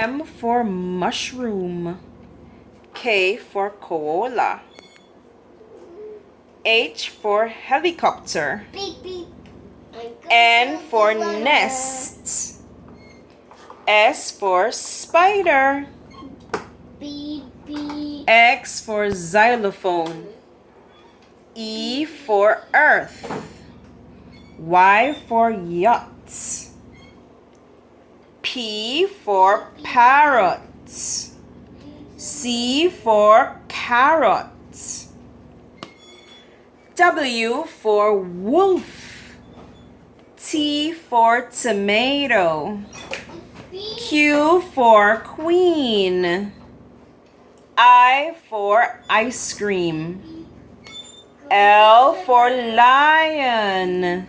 M for mushroom. K for koala. H for helicopter. Beep, beep. N for nest. S for spider. Beep, beep. X for xylophone. E for earth. Y for yacht. P for parrot. C for carrot. W for wolf. T for tomato. Q for queen. I for ice cream. L for lion.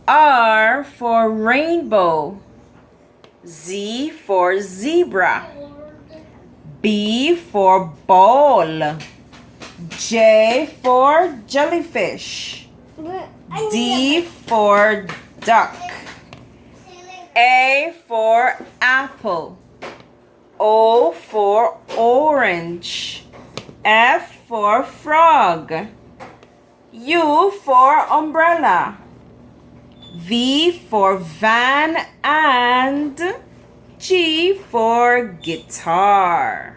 R for rainbow. Z for zebra. B for ball. J for jellyfish. D for duck. A for apple. O for orange. F for frog. U for umbrella. V for van and G for guitar.